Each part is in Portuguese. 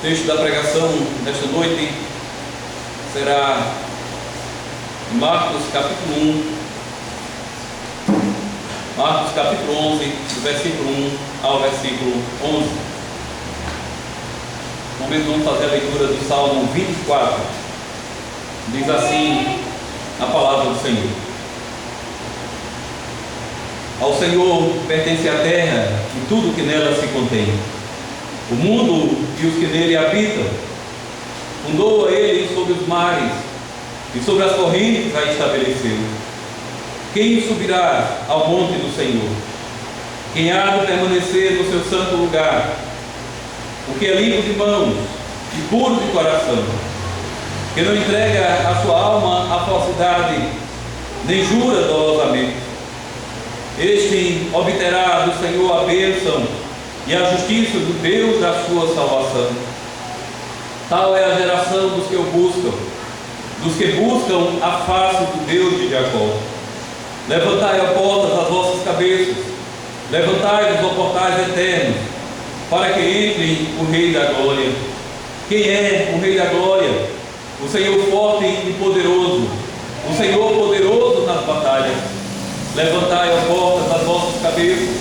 O texto da pregação desta noite será em Marcos capítulo 1, Marcos capítulo 11, do versículo 1 ao versículo 11. No momento vamos fazer a leitura do Salmo 24. Diz assim a palavra do Senhor: Ao Senhor pertence a terra e tudo que nela se contém, o mundo e os que nele habitam. Fundou ele sobre os mares e sobre as correntes a estabeleceu. Quem subirá ao monte do Senhor? Quem há de permanecer no seu santo lugar? O que é limpo de mãos e puro de coração, que não entrega a sua alma à falsidade, nem jura dolosamente. Este obterá do Senhor a bênção e a justiça do Deus da sua salvação. Tal é a geração dos que o buscam, dos que buscam a face do Deus de Jacó. Levantai, ó portas, as vossas cabeças, levantai-vos, ó portais eternos, para que entre o Rei da Glória. Quem é o Rei da Glória? O Senhor forte e poderoso, o Senhor poderoso nas batalhas. Levantai, ó portas, as vossas cabeças,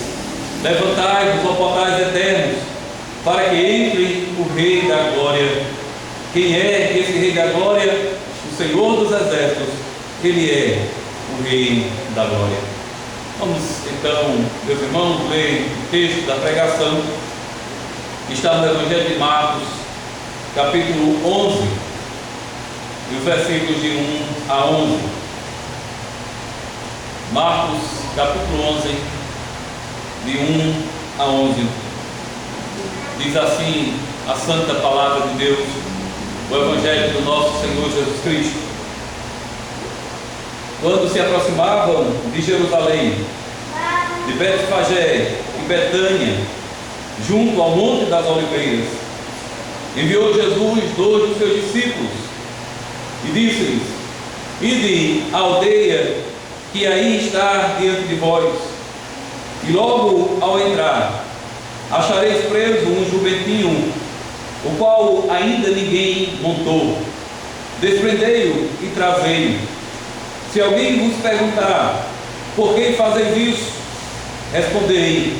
levantai-vos, ó portais eternos, para que entre o Rei da Glória. Quem é esse Rei da Glória? O Senhor dos Exércitos. Ele é o Rei da Glória. Vamos então, meus irmãos, ler o texto da pregação que está no Evangelho de Marcos, capítulo 11, e os versículos de 1 a 11. Marcos, capítulo 11, de 1 a 11. Diz assim a santa palavra de Deus, o Evangelho do nosso Senhor Jesus Cristo. Quando se aproximavam de Jerusalém, de Betfagé e Betânia, junto ao Monte das Oliveiras, enviou Jesus 2 dos seus discípulos e disse-lhes: Ide à aldeia que aí está diante de vós, e logo ao entrar achareis preso um jumentinho, o qual ainda ninguém montou. Desprendei-o e trazei-o. Se alguém vos perguntar: por que fazeis isso? Respondei: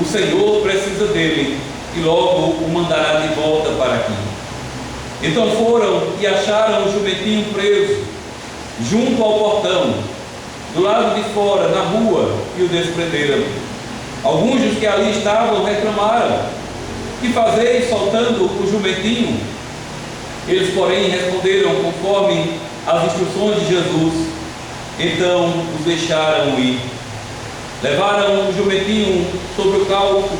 o Senhor precisa dele e logo o mandará de volta para aqui. Então foram e acharam o jumentinho preso junto ao portão, do lado de fora, na rua, e o desprenderam. Alguns dos que ali estavam reclamaram: que fazeis soltando o jumentinho? Eles, porém, responderam conforme as instruções de Jesus. Então os deixaram ir. Levaram o jumentinho sobre o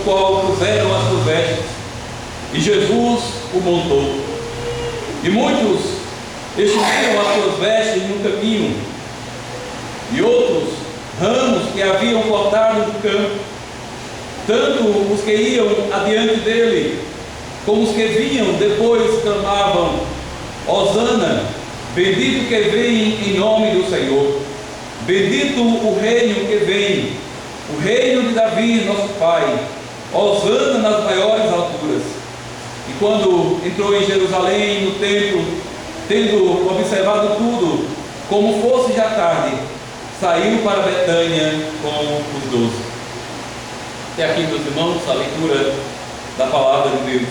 qual puseram as suas vestes, e Jesus o montou. E muitos estenderam as suas vestes no caminho, e outros ramos que haviam cortado do campo. Tanto os que iam adiante dele, como os que vinham depois, clamavam: Hosana, bendito que vem em nome do Senhor, bendito o reino que vem, o reino de Davi, nosso pai, Hosana nas maiores alturas. E quando entrou em Jerusalém, no templo, tendo observado tudo, como fosse já tarde, saiu para Betânia com os 12. Até aqui, meus irmãos, a leitura da palavra de Deus.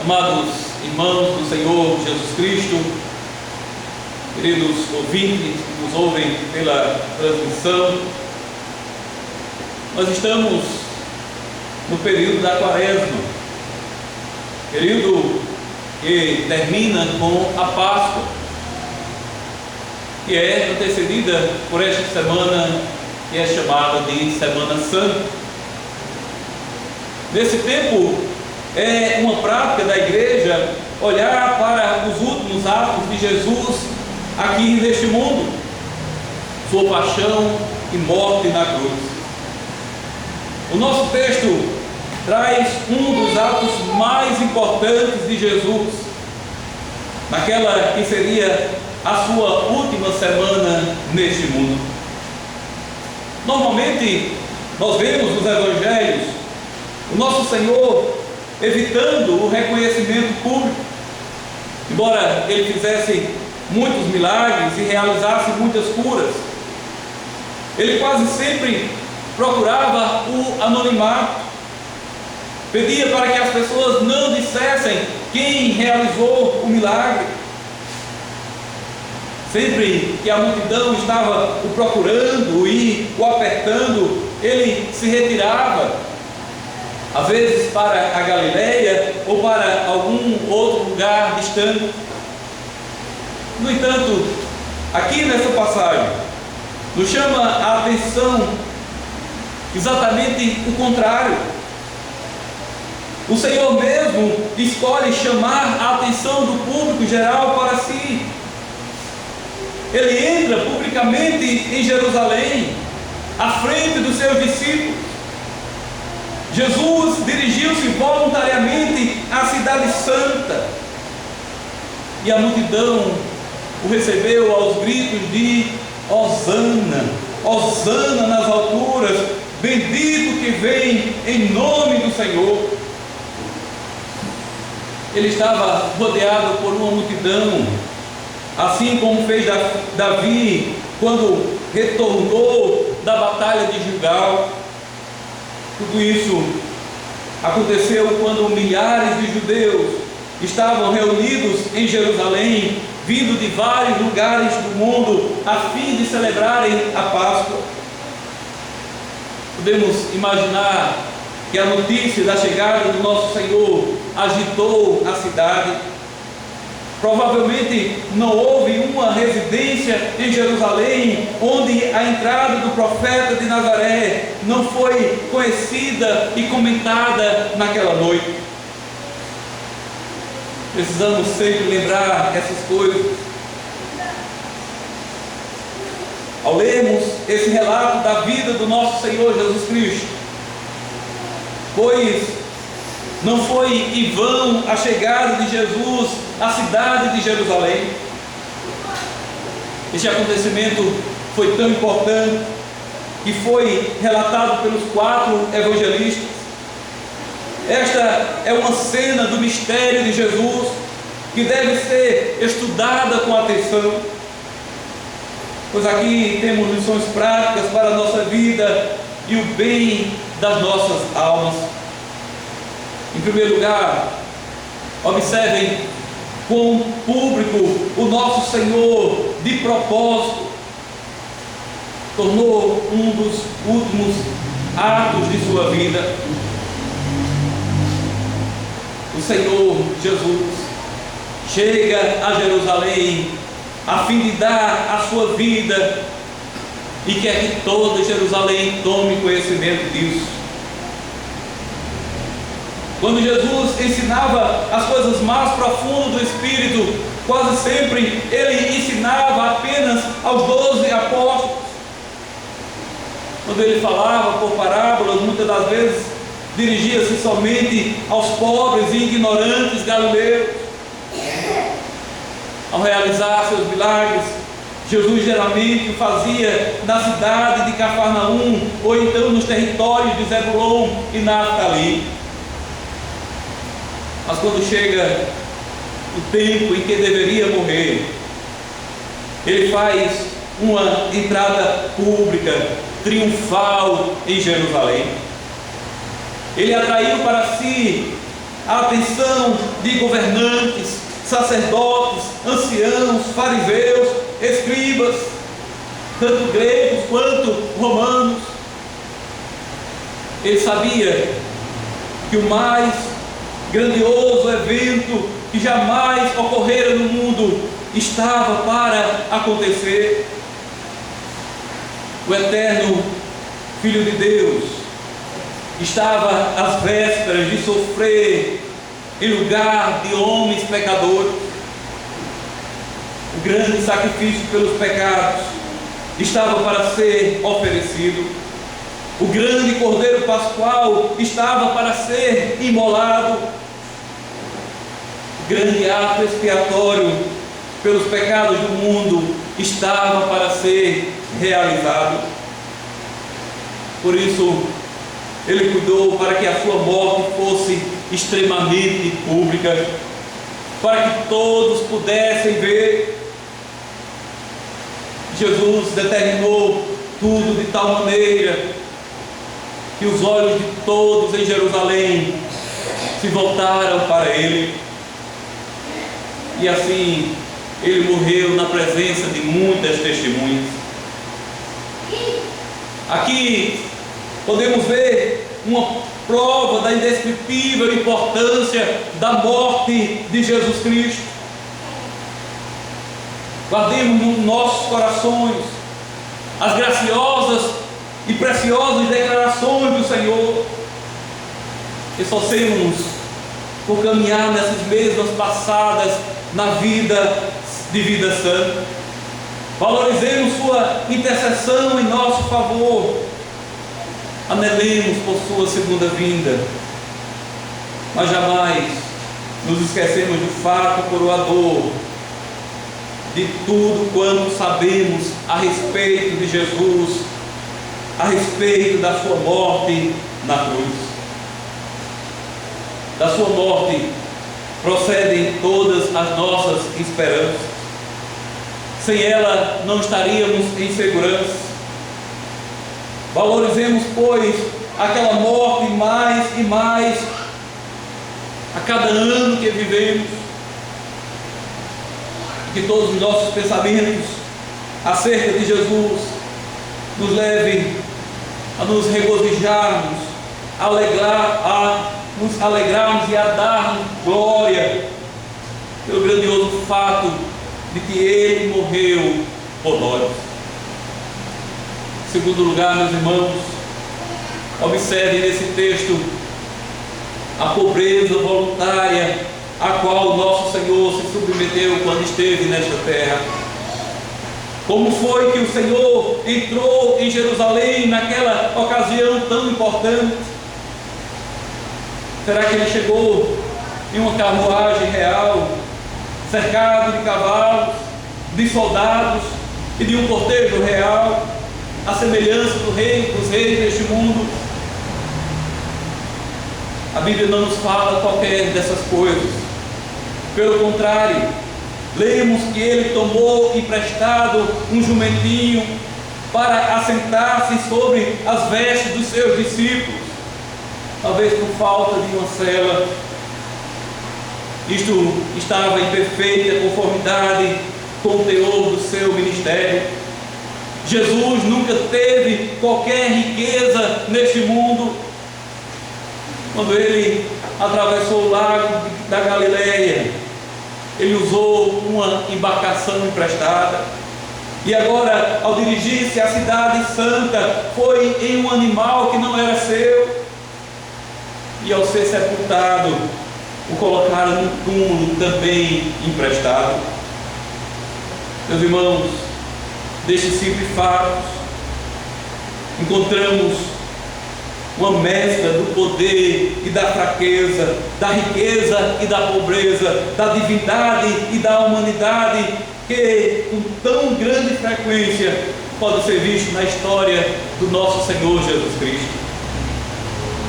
Amados irmãos do Senhor Jesus Cristo, queridos ouvintes que nos ouvem pela transmissão, nós estamos no período da Quaresma, período que termina com a Páscoa, que é antecedida por esta semana que é chamada de Semana Santa. Nesse tempo, é uma prática da igreja olhar para os últimos atos de Jesus aqui neste mundo, sua paixão e morte na cruz. O nosso texto traz um dos atos mais importantes de Jesus, naquela que seria a sua última semana neste mundo. Normalmente, nós vemos nos evangelhos o nosso Senhor evitando o reconhecimento público. Embora ele fizesse muitos milagres e realizasse muitas curas, ele quase sempre procurava o anonimato, pedia para que as pessoas não dissessem quem realizou o milagre. Sempre que a multidão estava o procurando e o apertando, ele se retirava, às vezes para a Galileia ou para algum outro lugar distante. No entanto, aqui nessa passagem, nos chama a atenção exatamente o contrário. O Senhor mesmo escolhe chamar a atenção do público geral para si. Ele entra publicamente em Jerusalém, à frente dos seus discípulos. Jesus dirigiu-se voluntariamente à cidade santa, e a multidão o recebeu aos gritos de Hosana, Hosana nas alturas, bendito que vem em nome do Senhor. Ele estava rodeado por uma multidão, assim como fez Davi quando retornou da batalha de Gilgal. Tudo isso aconteceu quando milhares de judeus estavam reunidos em Jerusalém, vindo de vários lugares do mundo, a fim de celebrarem a Páscoa. Podemos imaginar que a notícia da chegada do nosso Senhor agitou a cidade. Provavelmente não houve uma residência em Jerusalém onde a entrada do profeta de Nazaré não foi conhecida e comentada naquela noite. Precisamos sempre lembrar essas coisas. Ao lermos esse relato da vida do nosso Senhor Jesus Cristo, pois não foi em vão a chegada de Jesus à cidade de Jerusalém. Este acontecimento foi tão importante que foi relatado pelos 4 evangelistas. Esta é uma cena do mistério de Jesus que deve ser estudada com atenção, pois aqui temos lições práticas para a nossa vida e o bem das nossas almas. Em primeiro lugar, observem quão público o nosso Senhor, de propósito, tornou um dos últimos atos de sua vida. O Senhor Jesus chega a Jerusalém a fim de dar a sua vida e quer que toda Jerusalém tome conhecimento disso. Quando Jesus ensinava as coisas mais profundas do Espírito, quase sempre ele ensinava apenas aos 12 apóstolos. Quando ele falava por parábolas, muitas das vezes dirigia-se somente aos pobres e ignorantes galileus. Ao realizar seus milagres, Jesus geralmente o fazia na cidade de Cafarnaum, ou então nos territórios de Zebulon e Naftali. Mas quando chega o tempo em que deveria morrer, ele faz uma entrada pública, triunfal em Jerusalém. Ele atraiu para si a atenção de governantes, sacerdotes, anciãos, fariseus, escribas, tanto gregos quanto romanos. Ele sabia que o mais grandioso evento que jamais ocorrera no mundo estava para acontecer. O eterno Filho de Deus estava às vésperas de sofrer em lugar de homens pecadores. O grande sacrifício pelos pecados estava para ser oferecido. O grande Cordeiro Pascual estava para ser imolado. O grande ato expiatório pelos pecados do mundo estava para ser realizado. Por isso, ele cuidou para que a sua morte fosse extremamente pública, para que todos pudessem ver. Jesus determinou tudo de tal maneira que os olhos de todos em Jerusalém se voltaram para Ele. E assim, Ele morreu na presença de muitas testemunhas. Aqui podemos ver uma prova da indescritível importância da morte de Jesus Cristo. Guardemos nos nossos corações as graciosas e preciosas declarações do Senhor. Esforcemos-nos por caminhar nessas mesmas passadas na vida de vida santa. Valorizemos sua intercessão em nosso favor. Anelemos por sua segunda vinda, mas jamais nos esquecemos do fato coroador de tudo quanto sabemos a respeito de Jesus, a respeito da sua morte na cruz. Da sua morte procedem todas as nossas esperanças. Sem ela não estaríamos em segurança. Valorizemos, pois, aquela morte mais e mais a cada ano que vivemos. Que todos os nossos pensamentos acerca de Jesus nos levem a nos regozijarmos, a nos alegrarmos e a dar glória pelo grandioso fato de que Ele morreu por nós. Em segundo lugar, meus irmãos, observe nesse texto a pobreza voluntária a qual o nosso Senhor se submeteu quando esteve nesta terra. Como foi que o Senhor entrou em Jerusalém naquela ocasião tão importante? Será que Ele chegou em uma carruagem real, cercado de cavalos, de soldados e de um cortejo real, à semelhança dos reis deste mundo? A Bíblia não nos fala qualquer dessas coisas. Pelo contrário, lemos que Ele tomou emprestado um jumentinho para assentar-se sobre as vestes dos seus discípulos, talvez por falta de uma sela. Isto estava em perfeita conformidade com o teor do seu ministério. Jesus nunca teve qualquer riqueza neste mundo. Quando Ele atravessou o lago da Galileia, Ele usou uma embarcação emprestada. E agora, ao dirigir-se à cidade santa, foi em um animal que não era seu. E ao ser sepultado, o colocaram num túmulo também emprestado. Meus irmãos, destes simples fatos, encontramos uma mescla do poder e da fraqueza, da riqueza e da pobreza, da divindade e da humanidade, que com tão grande frequência pode ser visto na história do nosso Senhor Jesus Cristo.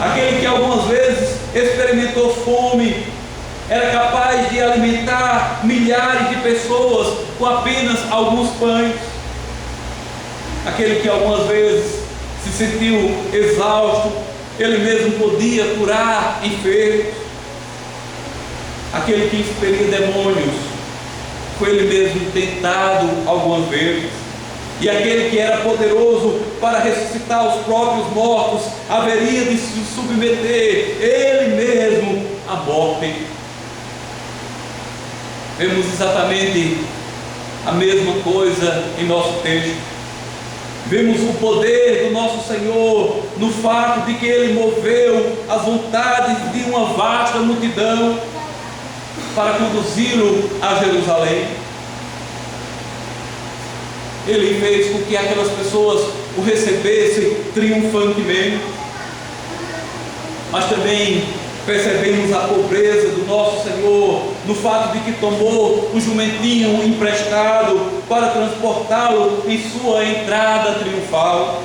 Aquele que algumas vezes experimentou fome, era capaz de alimentar milhares de pessoas com apenas alguns pães. Aquele que algumas vezes se sentiu exausto, Ele mesmo podia curar enfermos. Aquele que expelia demônios, foi Ele mesmo tentado algumas vezes. E aquele que era poderoso para ressuscitar os próprios mortos, haveria de se submeter Ele mesmo à morte. Vemos exatamente a mesma coisa em nosso texto. Vemos o poder do nosso Senhor no fato de que Ele moveu as vontades de uma vasta multidão para conduzi-lo a Jerusalém. Ele fez com que aquelas pessoas o recebessem triunfantemente. Mas também percebemos a pobreza do nosso Senhor no fato de que tomou um jumentinho emprestado para transportá-lo em sua entrada triunfal.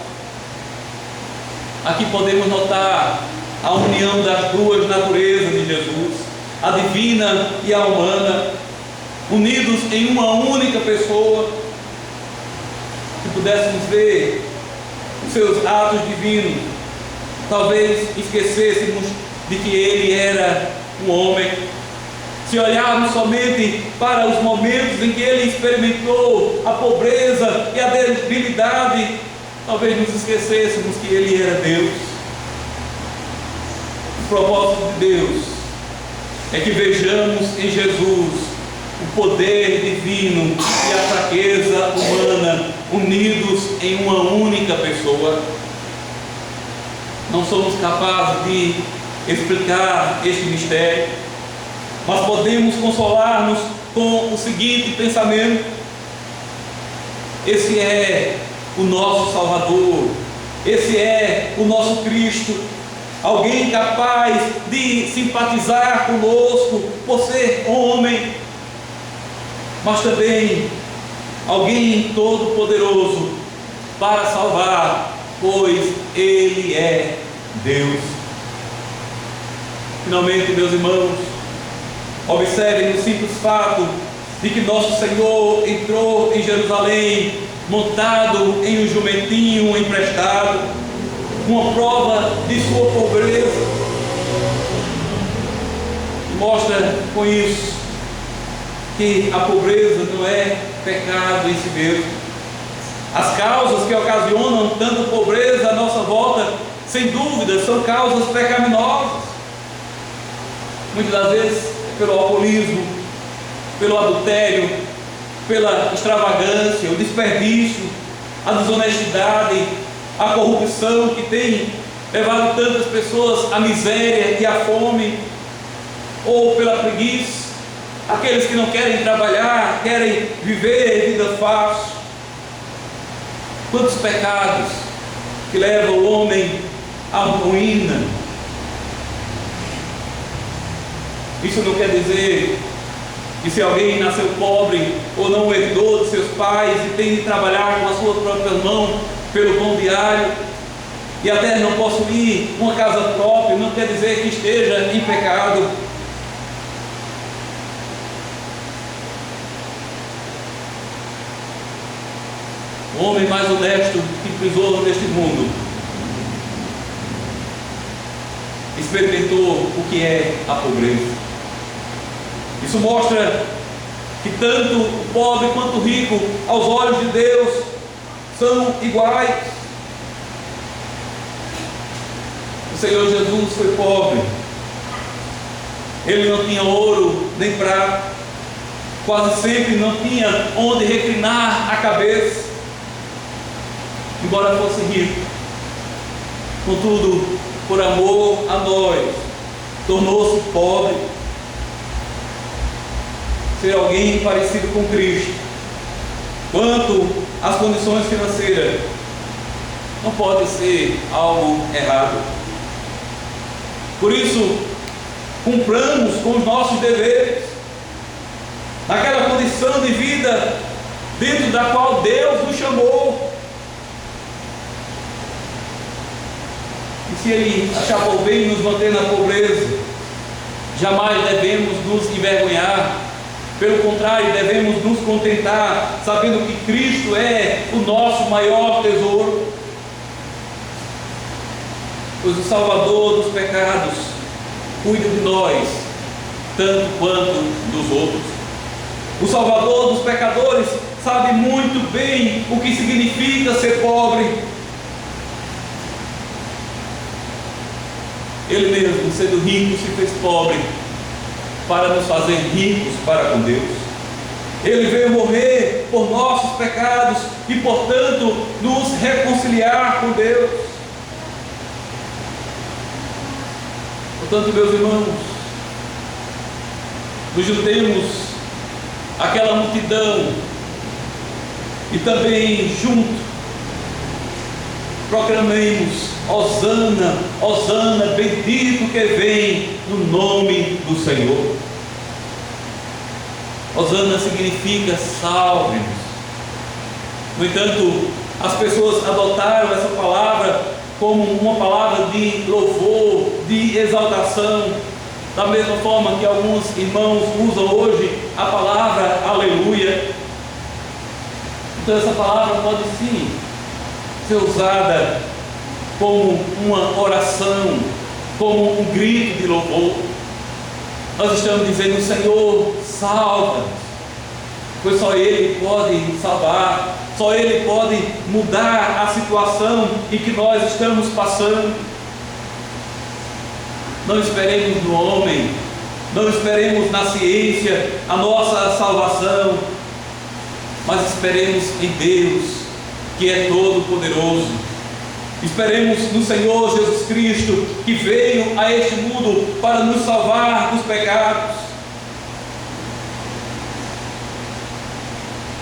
Aqui podemos notar a união das duas naturezas de Jesus, a divina e a humana, unidos em uma única pessoa, se pudéssemos ver os seus atos divinos, talvez esquecêssemos de que ele era um homem. Se olharmos somente para os momentos em que ele experimentou a pobreza e a debilidade, talvez nos esquecêssemos que ele era Deus. O propósito de Deus é que vejamos em Jesus o poder divino e a fraqueza humana unidos em uma única pessoa. Não somos capazes de explicar este mistério, mas podemos consolar-nos com o seguinte pensamento: esse é o nosso Salvador, esse é o nosso Cristo, alguém capaz de simpatizar conosco por ser homem, mas também alguém todo-poderoso para salvar, pois Ele é Deus. Finalmente, meus irmãos, observem o simples fato de que nosso Senhor entrou em Jerusalém montado em um jumentinho emprestado, uma prova de sua pobreza. Mostra com isso que a pobreza não é pecado em si mesmo. As causas que ocasionam tanta pobreza à nossa volta, sem dúvida, são causas pecaminosas. Muitas das vezes é pelo alcoolismo, pelo adultério, pela extravagância, o desperdício, a desonestidade, a corrupção que tem levado tantas pessoas à miséria e à fome, ou pela preguiça, aqueles que não querem trabalhar, querem viver vida fácil. Quantos pecados que levam o homem à ruína. Isso não quer dizer que se alguém nasceu pobre ou não herdou de seus pais e tem de trabalhar com as suas próprias mãos pelo pão diário e até não possuir uma casa própria, não quer dizer que esteja em pecado. O homem mais honesto que pisou neste mundo experimentou o que é a pobreza. Isso mostra que tanto o pobre quanto o rico, aos olhos de Deus, são iguais. O Senhor Jesus foi pobre. Ele não tinha ouro nem prata. Quase sempre não tinha onde reclinar a cabeça, embora fosse rico. Contudo, por amor a nós, tornou-se pobre. Ser alguém parecido com Cristo, quanto às condições financeiras, não pode ser algo errado. Por isso, cumpramos com os nossos deveres, naquela condição de vida dentro da qual Deus nos chamou. E se Ele achar por bem nos manter na pobreza, jamais devemos nos envergonhar. Pelo contrário, devemos nos contentar, sabendo que Cristo é o nosso maior tesouro. Pois o Salvador dos pecados cuida de nós, tanto quanto dos outros. O Salvador dos pecadores sabe muito bem o que significa ser pobre. Ele mesmo, sendo rico, se fez pobre para nos fazer ricos para com Deus. Ele veio morrer por nossos pecados e, portanto, nos reconciliar com Deus. Portanto, meus irmãos, nos juntemos àquela multidão e também junto proclamemos: Hosana, Hosana, bendito que vem no nome do Senhor. Hosana significa salve-nos. No entanto, as pessoas adotaram essa palavra como uma palavra de louvor, de exaltação, da mesma forma que alguns irmãos usam hoje a palavra aleluia. Então essa palavra pode sim ser usada como uma oração, como um grito de louvor. Nós estamos dizendo: Senhor, salva-nos, pois só Ele pode salvar, só Ele pode mudar a situação em que nós estamos passando. Não esperemos no homem, não esperemos na ciência a nossa salvação, mas esperemos em Deus, que é todo-poderoso. Esperemos no Senhor Jesus Cristo, que veio a este mundo para nos salvar dos pecados.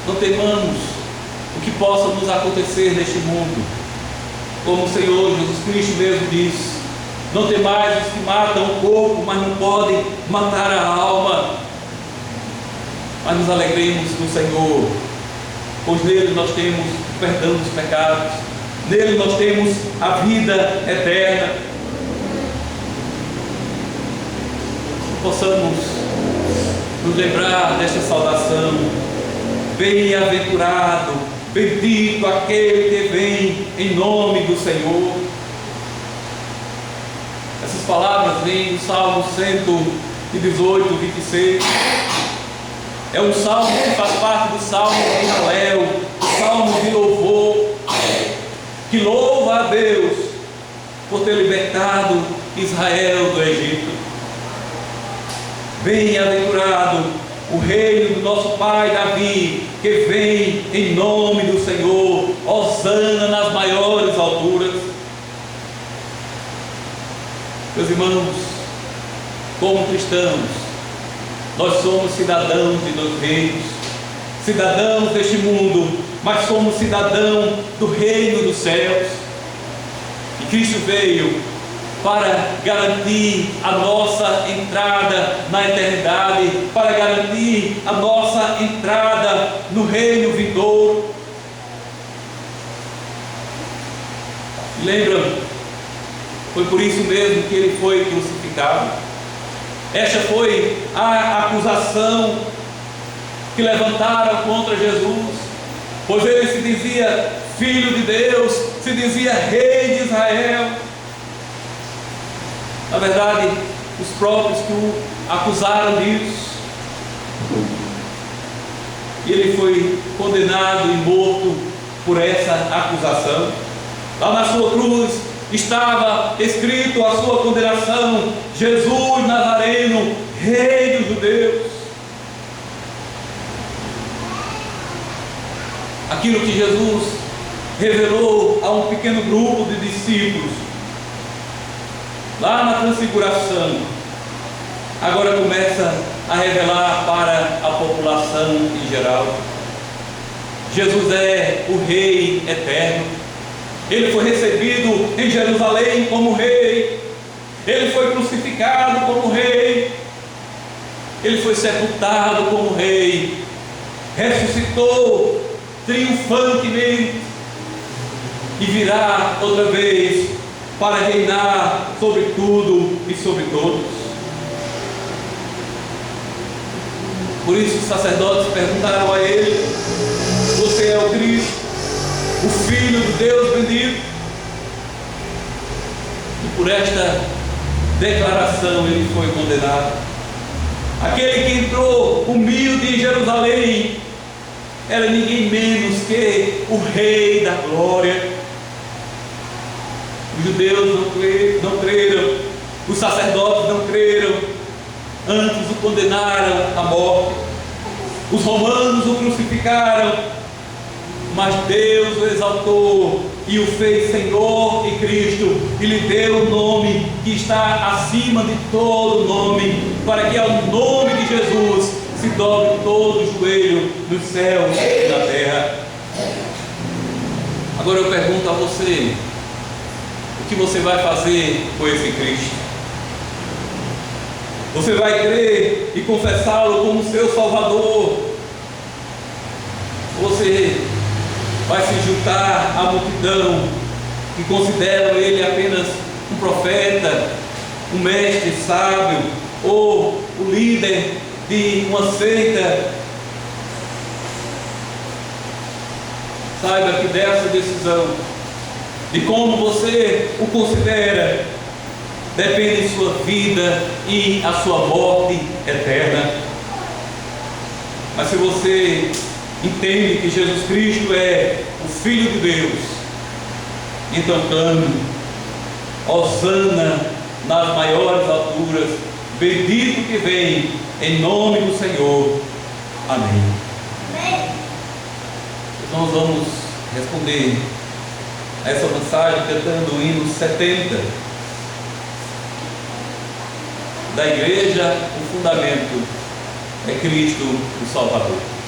Não temamos o que possa nos acontecer neste mundo. Como o Senhor Jesus Cristo mesmo disse: não temais os que matam o corpo, mas não podem matar a alma. Mas nos alegremos no Senhor, pois nele nós temos o perdão dos pecados, nele nós temos a vida eterna. Possamos nos lembrar desta saudação: bem-aventurado, bendito aquele que vem em nome do Senhor. Essas palavras vêm do Salmo 118, 26. É um salmo que faz parte do salmo de Halel, o salmo de louvor, que louva a Deus por ter libertado Israel do Egito. Bem-aventurado o reino do nosso pai Davi, que vem em nome do Senhor, hosana nas maiores alturas. Meus irmãos, como cristãos, nós somos cidadãos de dois reinos, cidadãos deste mundo, mas somos cidadãos do reino dos céus. E Cristo veio para garantir a nossa entrada na eternidade, para garantir a nossa entrada no reino vindouro. Lembram? Foi por isso mesmo que ele foi crucificado. Esta foi a acusação que levantaram contra Jesus, pois ele se dizia Filho de Deus, se dizia Rei de Israel. Na verdade, os próprios que o acusaram disso. E ele foi condenado e morto por essa acusação. Lá na sua cruz estava escrito a sua condenação: Jesus Nazareno, Rei dos Judeus. Aquilo que Jesus revelou a um pequeno grupo de discípulos lá na transfiguração, agora começa a revelar para a população em geral. Jesus é o Rei eterno. Ele foi recebido em Jerusalém como rei, ele foi crucificado como rei, ele foi sepultado como rei, ressuscitou triunfantemente e virá outra vez para reinar sobre tudo e sobre todos. Por isso os sacerdotes perguntaram a ele: você é o Cristo, o Filho de Deus bendito? E por esta declaração ele foi condenado. Aquele que entrou humilde em Jerusalém era ninguém menos que o Rei da Glória. Os judeus não creram, os sacerdotes não creram, antes o condenaram à morte. Os romanos o crucificaram, mas Deus o exaltou e o fez Senhor e Cristo, e lhe deu o nome que está acima de todo nome, para que ao nome de Jesus se dobre todo o joelho nos céus e na terra. Agora eu pergunto a você: o que você vai fazer com esse Cristo? Você vai crer e confessá-lo como seu Salvador? Você vai se juntar à multidão que consideram ele apenas um profeta, um mestre sábio ou o líder de uma seita. Saiba que dessa decisão, de como você o considera, depende sua vida e a sua morte eterna. Mas se você entende que Jesus Cristo é o Filho de Deus, então clame: Hosana nas maiores alturas, bendito que vem em nome do Senhor. Amém. Amém. Então nós vamos responder a essa mensagem cantando o hino 70 da igreja. O fundamento é Cristo o Salvador.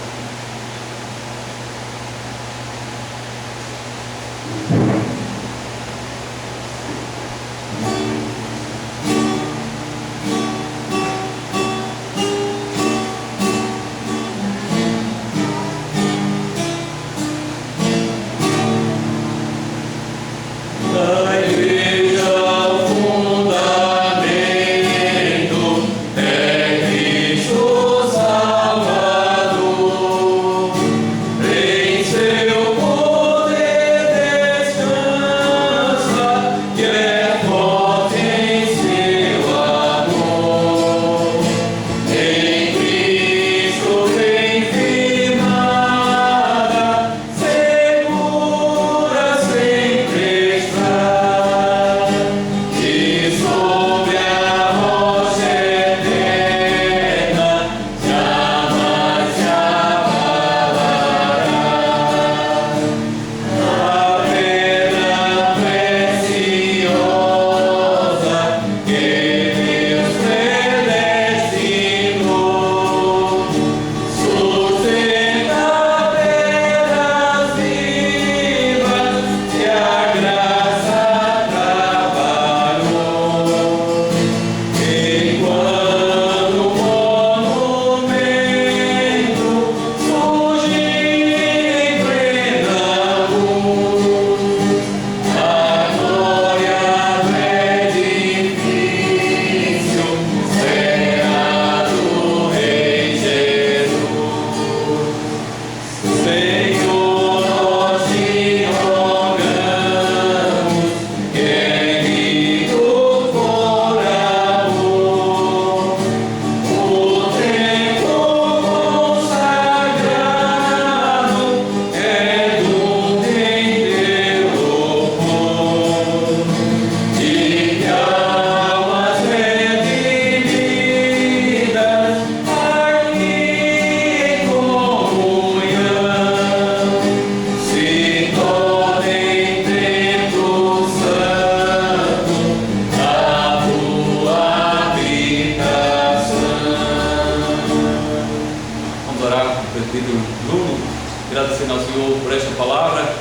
Agradecendo ao Senhor por esta palavra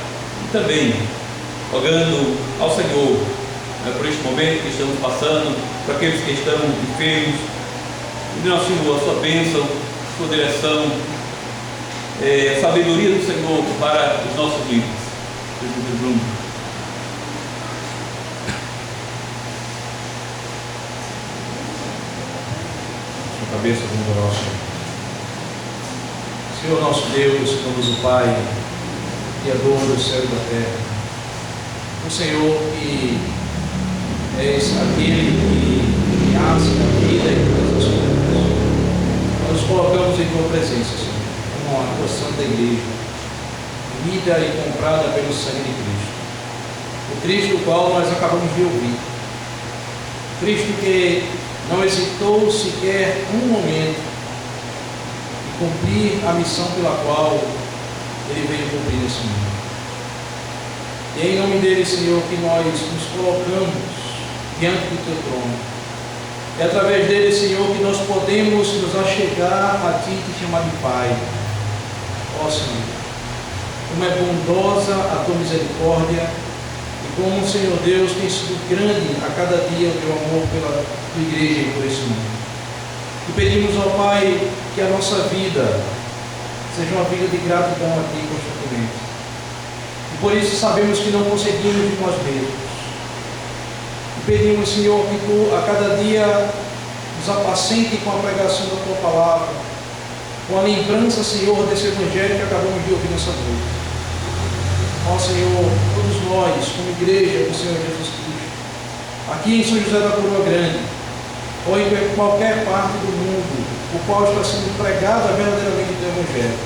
e também rogando ao Senhor por este momento que estamos passando, para aqueles que estão enfermos, e nosso Senhor, a sua bênção, a sua direção, a sabedoria do Senhor para os nossos líderes. Sua cabeça, vamos orar ao Senhor. Senhor nosso Deus, somos o Pai, Criador do céu e da terra. O Senhor que és aquele que nasce a vida e todas as coisas. Nós nos colocamos em tua presença, Senhor, como a tua santa igreja, unida e comprada pelo sangue de Cristo. O Cristo o qual nós acabamos de ouvir. Cristo que não hesitou sequer um momento cumprir a missão pela qual ele veio cumprir nesse mundo. E é em nome dele, Senhor, que nós nos colocamos diante do teu trono. É através dele, Senhor, que nós podemos nos achegar a ti e te chamar de Pai. Ó Senhor, como é bondosa a tua misericórdia e como, Senhor Deus, tem sido grande a cada dia o teu amor pela tua igreja e por esse mundo. E pedimos ao Pai que a nossa vida seja uma vida de gratidão a Ti constantemente. E Por isso sabemos que não conseguimos de nós mesmos. E pedimos, Senhor, que Tu a cada dia nos apacente com a pregação da Tua palavra, com a lembrança, Senhor, desse Evangelho que acabamos de ouvir nessa noite. Ó Senhor, todos nós, como igreja do Senhor Jesus Cristo, aqui em São José da Coroa Grande, ou em qualquer parte do mundo, o qual está sendo pregado verdadeiramente o Teu Evangelho.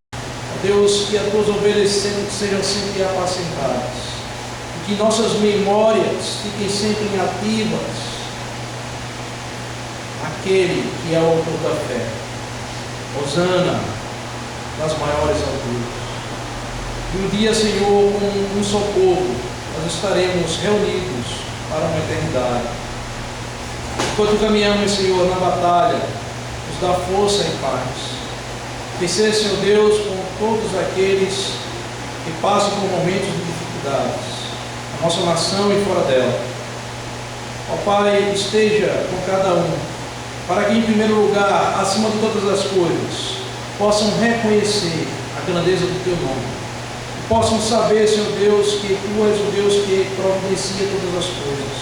Ó Deus, que as Tuas ovelhas sejam sempre apacentadas, e que nossas memórias fiquem sempre ativas aquele que é o autor da fé. Hosana das maiores alturas. E um dia, Senhor, com um só povo, nós estaremos reunidos para uma eternidade. Enquanto caminhamos, Senhor, na batalha, nos dá força e paz. Que seja, Senhor Deus, com todos aqueles que passam por momentos de dificuldades, a nossa nação e fora dela. Ó Pai, esteja com cada um, para que, em primeiro lugar, acima de todas as coisas, possam reconhecer a grandeza do Teu nome. E possam saber, Senhor Deus, que Tu és o Deus que providencia todas as coisas.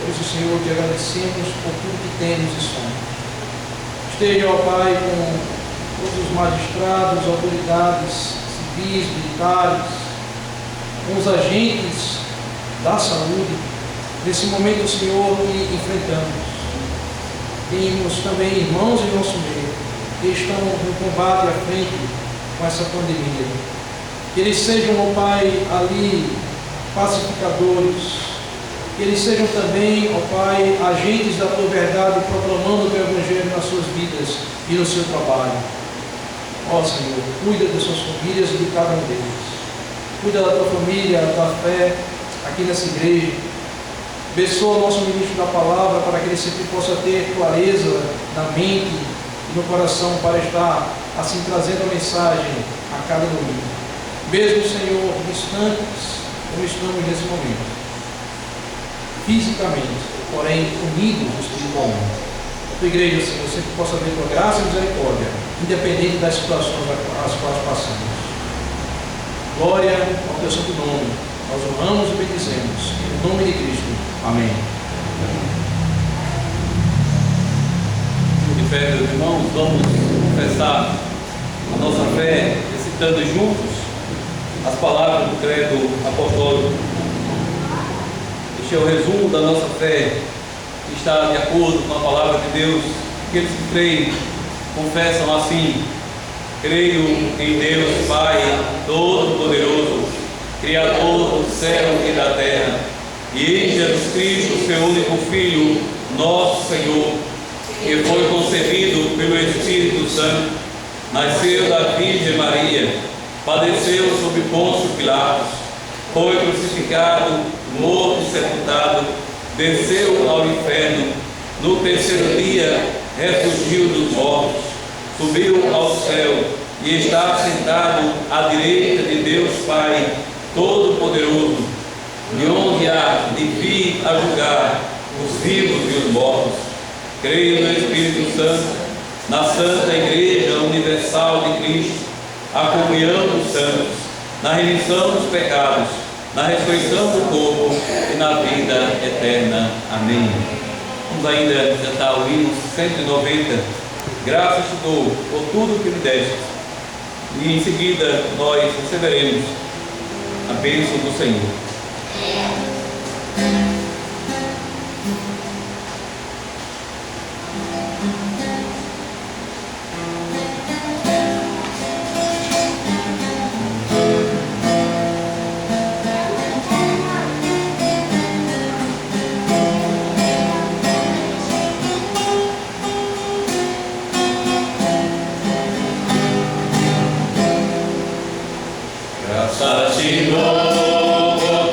Por isso, Senhor, te agradecemos por tudo que temos e somos. Esteja, ó Pai, com todos os magistrados, autoridades civis, militares, com os agentes da saúde, nesse momento, Senhor, que enfrentamos. Temos também irmãos em nosso meio que estão no combate à frente com essa pandemia. Que eles sejam, ó Pai, ali pacificadores. Que eles sejam também, ó Pai, agentes da Tua verdade, proclamando o Teu Evangelho nas suas vidas e no seu trabalho. Ó Senhor, cuida das suas famílias e de cada um deles. Cuida da Tua família, da fé aqui nessa igreja. Abençoa o nosso ministro da palavra para que ele sempre possa ter clareza na mente e no coração para estar assim trazendo a mensagem a cada domingo. Mesmo, Senhor, distantes como estamos nesse momento, fisicamente, porém unidos espiritualmente. A Tua igreja, Senhor, sempre possa ver Tua graça e misericórdia, independente das situações às quais passamos. Glória ao Teu santo nome. Nós honramos e bendizemos. Em nome de Cristo. Amém. De fé, meus irmãos, vamos confessar a nossa fé, recitando juntos as palavras do credo apostólico. Este é o resumo da nossa fé, que está de acordo com a palavra de Deus. Aqueles que creem, confessam assim: creio em Deus Pai Todo-Poderoso, Criador do céu e da terra, e em Jesus Cristo, seu único Filho, nosso Senhor, que foi concebido pelo Espírito Santo, nasceu da Virgem Maria, padeceu sob Pôncio Pilatos, foi crucificado, morto e sepultado, desceu ao inferno, no terceiro dia ressurgiu dos mortos, subiu ao céu e está sentado à direita de Deus Pai Todo-Poderoso, de onde há de vir a julgar os vivos e os mortos. Creio no Espírito Santo, na Santa Igreja Universal de Cristo, a comunhão dos santos, na remissão dos pecados, na ressurreição do corpo e na vida eterna. Amém. Vamos ainda cantar o hino 190. Graças te dou por tudo que me deste. E em seguida nós receberemos a bênção do Senhor. Graças te dou.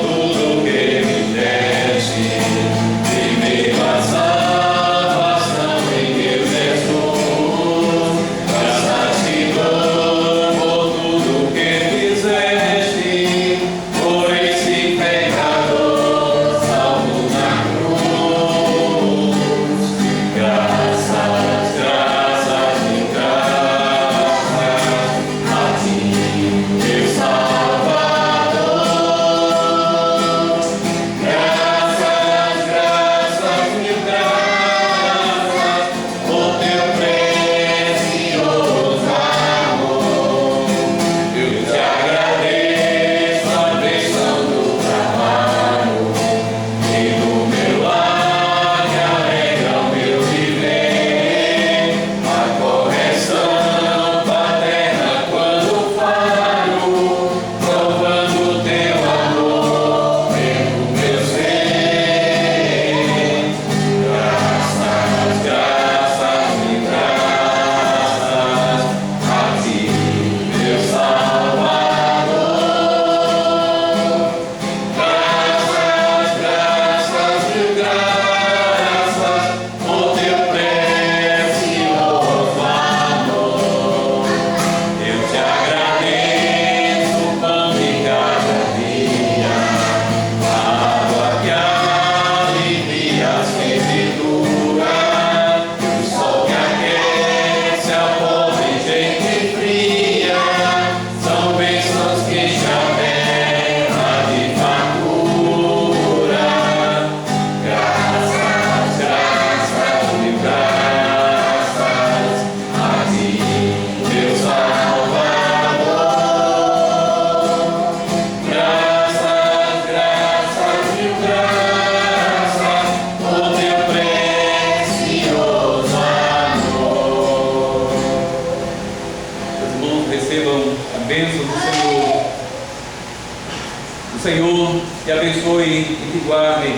abençoe e te guarde.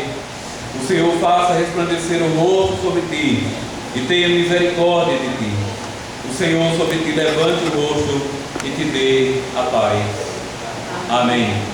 O Senhor faça resplandecer o rosto sobre ti e tenha misericórdia de ti. O Senhor sobre ti levante o rosto e te dê a paz. Amém.